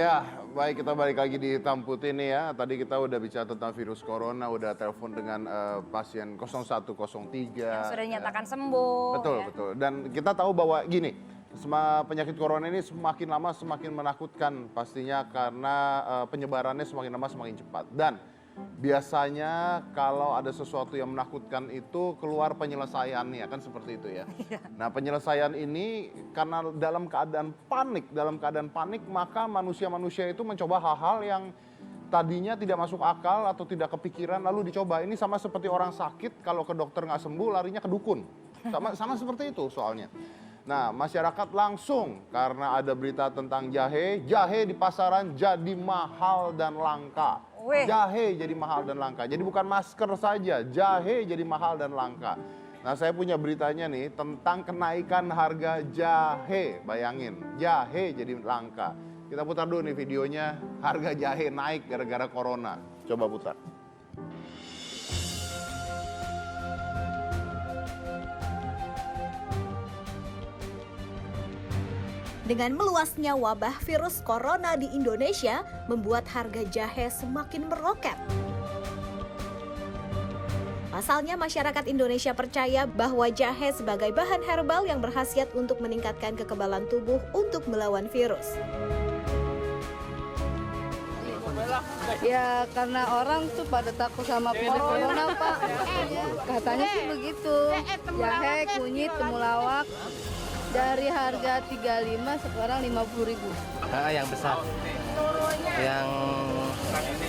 Ya, baik kita balik lagi di Hitam Putih nih ya. Tadi kita udah bicara tentang virus corona, udah telepon dengan pasien 0103. Yang sudah ya. dinyatakan sembuh. Betul, ya. betul. Dan kita tahu bahwa gini, penyakit corona ini semakin lama semakin menakutkan pastinya karena penyebarannya semakin lama semakin cepat. Dan biasanya kalau ada sesuatu yang menakutkan itu keluar penyelesaiannya, kan seperti itu ya. Nah, penyelesaian ini karena dalam keadaan panik maka manusia-manusia itu mencoba hal-hal yang tadinya tidak masuk akal atau tidak kepikiran lalu dicoba. Ini sama seperti orang sakit kalau ke dokter nggak sembuh larinya ke dukun. Sama seperti itu soalnya. Nah, masyarakat langsung karena ada berita tentang jahe di pasaran jadi mahal dan langka. Jahe jadi mahal dan langka. Jadi bukan masker saja, jahe jadi mahal dan langka. Nah, saya punya beritanya nih tentang kenaikan harga jahe. Bayangin, jahe jadi langka. Kita putar dulu nih videonya, harga jahe naik gara-gara corona. Coba putar. Dengan meluasnya wabah virus corona di Indonesia, membuat harga jahe semakin meroket. Pasalnya, masyarakat Indonesia percaya bahwa jahe sebagai bahan herbal yang berkhasiat untuk meningkatkan kekebalan tubuh untuk melawan virus. Ya karena orang tuh pada takut sama corona Pak. Katanya sih begitu. Jahe, kunyit, temulawak. Dari harga 35 sekarang 50.000. Yang besar. Yang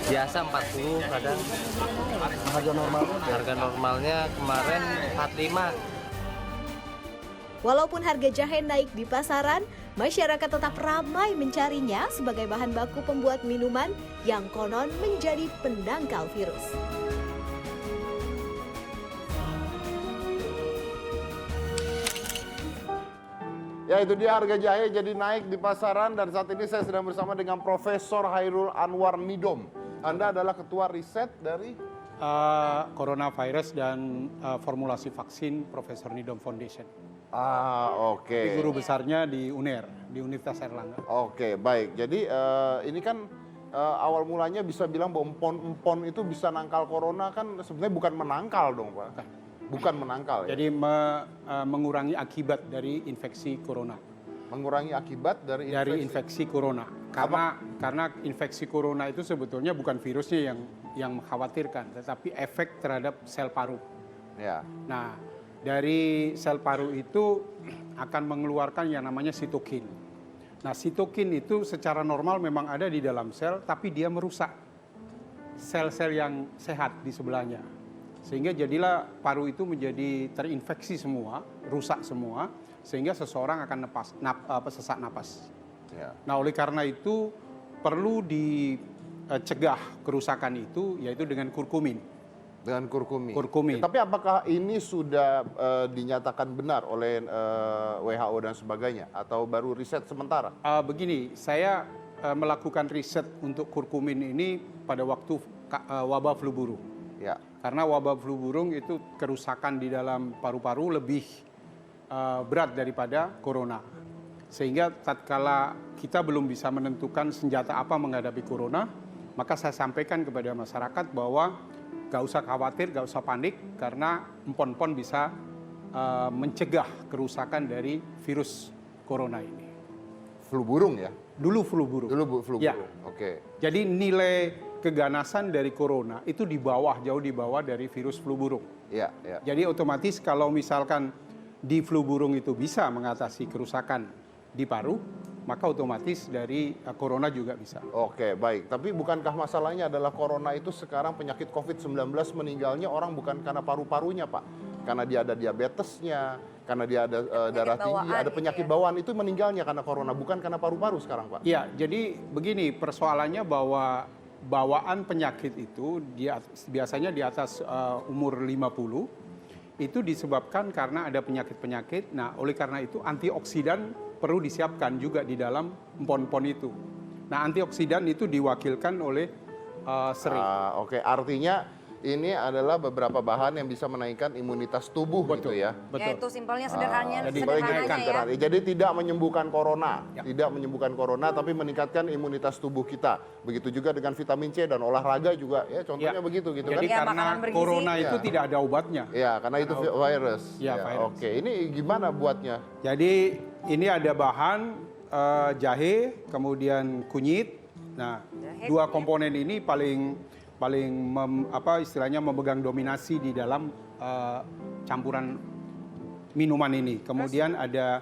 biasa 40 kadang. Harga normalnya kemarin 45. Walaupun harga jahe naik di pasaran, masyarakat tetap ramai mencarinya sebagai bahan baku pembuat minuman yang konon menjadi pendangkal virus. Ya, itu dia harga jahe jadi naik di pasaran dan saat ini saya sedang bersama dengan Profesor Hairul Anwar Nidom. Anda adalah ketua riset dari coronavirus dan formulasi vaksin Profesor Nidom Foundation. Oke. Guru besarnya di UNER, di Universitas Airlangga. Oke, baik. Jadi ini kan awal mulanya bisa bilang bahwa empon itu bisa nangkal corona, kan sebenarnya bukan menangkal dong, Pak. Bukan menangkal ya? Jadi mengurangi akibat dari infeksi corona. Mengurangi akibat dari infeksi corona. Karena infeksi corona itu sebetulnya bukan virusnya yang mengkhawatirkan, tetapi efek terhadap sel paru. Ya. Nah, dari sel paru itu akan mengeluarkan yang namanya sitokin. Nah, sitokin itu secara normal memang ada di dalam sel, tapi dia merusak sel-sel yang sehat di sebelahnya. Sehingga jadilah paru itu menjadi terinfeksi semua, rusak semua, sehingga seseorang akan sesak napas. Ya. Nah, oleh karena itu perlu dicegah kerusakan itu, yaitu dengan kurkumin. Dengan kurkumin. Kurkumin. Tapi apakah ini sudah dinyatakan benar oleh WHO dan sebagainya, atau baru riset sementara? Begini, saya melakukan riset untuk kurkumin ini pada waktu wabah flu burung. Ya. Karena wabah flu burung itu kerusakan di dalam paru-paru lebih berat daripada corona. Sehingga tatkala kita belum bisa menentukan senjata apa menghadapi corona, maka saya sampaikan kepada masyarakat bahwa gak usah khawatir, gak usah panik, karena empon-empon bisa mencegah kerusakan dari virus corona ini. Flu burung ya? Dulu flu burung. Dulu flu burung, Ya. Oke. Jadi nilai keganasan dari corona itu jauh di bawah dari virus flu burung. Ya, ya. Jadi otomatis kalau misalkan di flu burung itu bisa mengatasi kerusakan di paru, maka otomatis dari corona juga bisa. Oke, baik. Tapi bukankah masalahnya adalah corona itu sekarang penyakit COVID-19 meninggalnya orang bukan karena paru-parunya, Pak. Karena dia ada diabetesnya, karena dia ada darah tinggi, ada penyakit bawaan, itu meninggalnya karena corona, bukan karena paru-paru sekarang, Pak. Ya, jadi begini persoalannya bahwa bawaan penyakit itu biasanya di atas umur 50 itu disebabkan karena ada penyakit-penyakit. Nah, oleh karena itu antioksidan perlu disiapkan juga di dalam empon-empon itu. Nah, antioksidan itu diwakilkan oleh serai. Oke, artinya ini adalah beberapa bahan yang bisa menaikkan imunitas tubuh gitu ya. Ya itu simpelnya sederhananya, Sederhananya ya. Jadi tidak menyembuhkan corona, tidak menyembuhkan corona, tapi meningkatkan imunitas tubuh kita. Begitu juga dengan vitamin C dan olahraga juga, ya contohnya begitu gitu Jadi kan. karena makanan bergizi. corona itu Ya. tidak ada obatnya. Ya, karena itu virus. Ya, virus. Oke, ini gimana buatnya? Jadi ini ada bahan jahe, kemudian kunyit. Nah, dua komponen ini paling istilahnya memegang dominasi di dalam campuran minuman ini. Kemudian ada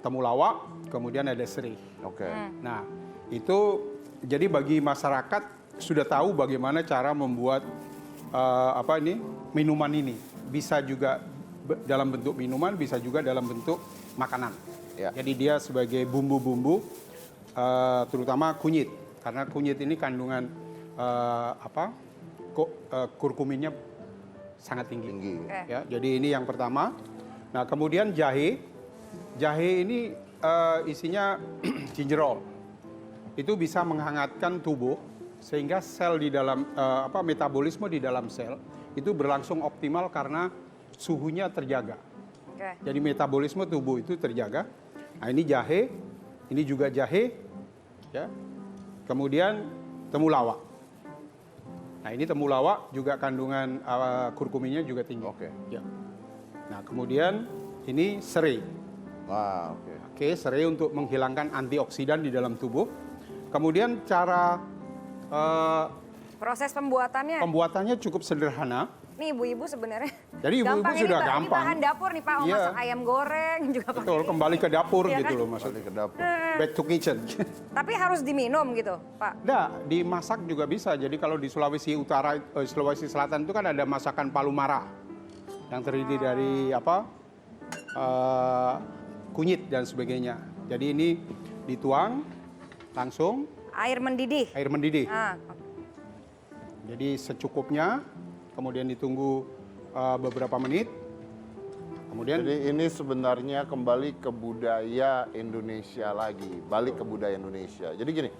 temulawak, kemudian ada serai. Oke. Nah, itu jadi bagi masyarakat sudah tahu bagaimana cara membuat minuman ini. Bisa juga dalam bentuk minuman, bisa juga dalam bentuk makanan. Ya. Jadi dia sebagai bumbu-bumbu, terutama kunyit, karena kunyit ini kandungan kurkuminnya sangat tinggi. Ya, jadi ini yang pertama. Nah, kemudian jahe ini isinya gingerol. Itu bisa menghangatkan tubuh sehingga sel di dalam metabolisme di dalam sel itu berlangsung optimal karena suhunya terjaga. Jadi metabolisme tubuh itu terjaga. Nah, ini jahe, ini juga jahe, ya. Kemudian temulawak. Nah, ini temulawak juga kandungan kurkuminnya juga tinggi. Oke. Ya. Nah, kemudian ini serai. Wah, oke. Oke, serai untuk menghilangkan antioksidan di dalam tubuh. Kemudian cara Proses pembuatannya cukup sederhana. nih ibu-ibu sebenarnya. Jadi ibu-ibu gampang. sudah Ini gampang. bahan dapur nih Pak, mau Iya. masak ayam goreng juga pakai. Betul, kembali ke dapur Iya gitu kan? loh maksudnya. Balik ke dapur. Back to kitchen. Tapi harus diminum gitu Pak. Nah, dimasak juga bisa. Jadi kalau di Sulawesi Utara, Sulawesi Selatan itu kan ada masakan palumara yang terdiri dari kunyit dan sebagainya. Jadi ini dituang langsung Air mendidih. air mendidih. Nah, Jadi secukupnya, kemudian ditunggu beberapa menit. Kemudian Jadi ini sebenarnya kembali ke budaya Indonesia lagi, balik ke budaya Indonesia. Jadi gini,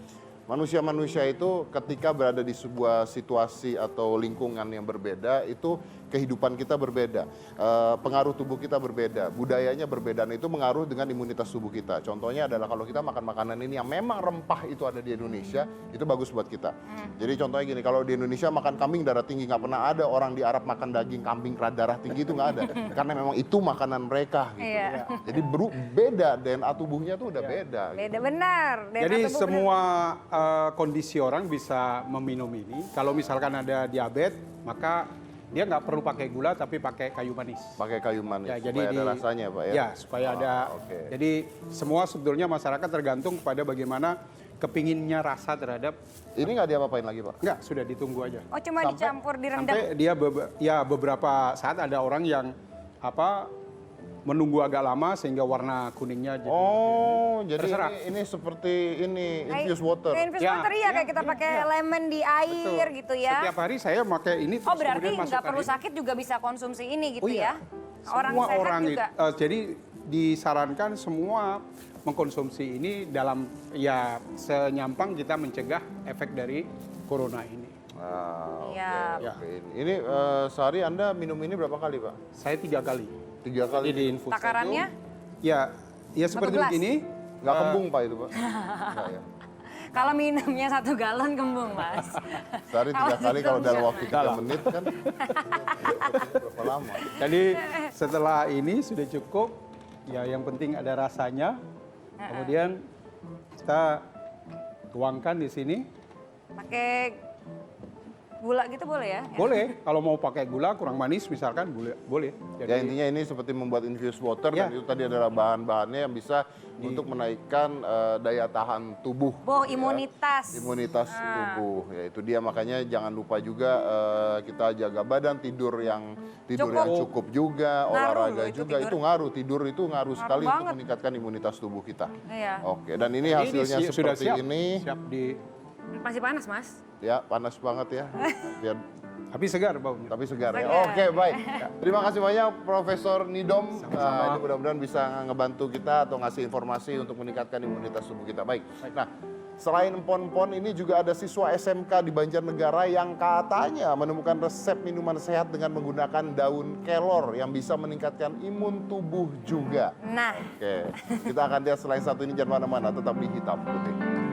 manusia-manusia itu ketika berada di sebuah situasi atau lingkungan yang berbeda, itu kehidupan kita berbeda, pengaruh tubuh kita berbeda, budayanya berbeda, dan itu mengaruh dengan imunitas tubuh kita. Contohnya adalah kalau kita makan makanan ini yang memang rempah itu ada di Indonesia, itu bagus buat kita. Jadi contohnya gini, kalau di Indonesia makan kambing darah tinggi, nggak pernah ada orang di Arab makan daging kambing darah tinggi, itu nggak ada. Karena memang itu makanan mereka gitu. Iya. Jadi beda, DNA tubuhnya tuh udah beda. Gitu. beda benar. DNA jadi tubuh semua kondisi orang bisa meminum ini. Kalau misalkan ada diabetes, maka dia nggak perlu pakai gula tapi pakai kayu manis. Pakai kayu manis, Ya, supaya ada rasanya Pak ya? Ya, supaya ada. oke. Jadi semua sebetulnya masyarakat tergantung kepada bagaimana kepinginnya rasa terhadap. Ini nggak diapa-apain lagi Pak? Enggak, sudah ditunggu aja. Oh cuma Sampai- dicampur direndam. Sampai dia beberapa saat ada orang yang menunggu agak lama sehingga warna kuningnya jadi. Oh, jadi Terserah. ini seperti ini infused water. Kayak infused Ya, water ya, ya, kayak kita ya, pakai ya. lemon di air Betul. gitu ya. Setiap hari saya pakai ini terus Oh berarti kemudian nggak masukkan perlu ini. sakit juga bisa konsumsi ini gitu Oh iya. ya. Orang Semua sehat orang juga. jadi disarankan semua mengkonsumsi ini dalam ya senyampang kita mencegah efek dari corona ini. Ah, Iya. oke, oke. Ini sehari Anda minum ini berapa kali Pak? Saya 3 kali. 3 kali. Jadi di infus. Takarannya Ya seperti 1 gelas? begini. Nggak kembung Pak itu Pak? Nggak ya? kalau minumnya 1 galon kembung Mas. Sehari 3 kali kalau dalam waktu 3 Dalam. menit kan berapa lama? Jadi setelah ini sudah cukup. Ya yang penting ada rasanya. Kemudian kita tuangkan di sini. Pakai gula gitu boleh ya? Boleh, kalau mau pakai gula kurang manis misalkan boleh. Ya intinya ini seperti membuat infused water Ya. dan itu tadi adalah bahan-bahannya yang bisa untuk menaikkan daya tahan tubuh. Oh imunitas. Imunitas tubuh, ya itu dia makanya jangan lupa juga kita jaga badan, tidur yang cukup juga, Ngaruh olahraga loh itu juga tidur. itu ngaruh, tidur itu ngaruh sekali untuk banget. meningkatkan imunitas tubuh kita. Iya. Oke, dan ini hasilnya Ini sudah seperti siap, ini, siap di. Masih panas Mas. ya panas banget ya, biar Tapi segar baunya. tapi segar ya. Segar. Oke baik, terima kasih banyak Profesor Nidom. Ini mudah-mudahan bisa ngebantu kita atau ngasih informasi untuk meningkatkan imunitas tubuh kita. Baik, nah Selain empon-empon ini juga ada siswa SMK di Banjarnegara yang katanya menemukan resep minuman sehat dengan menggunakan daun kelor yang bisa meningkatkan imun tubuh juga. Nah, Oke, kita akan lihat selain satu ini, jangan mana-mana, tetap di Hitam Putih.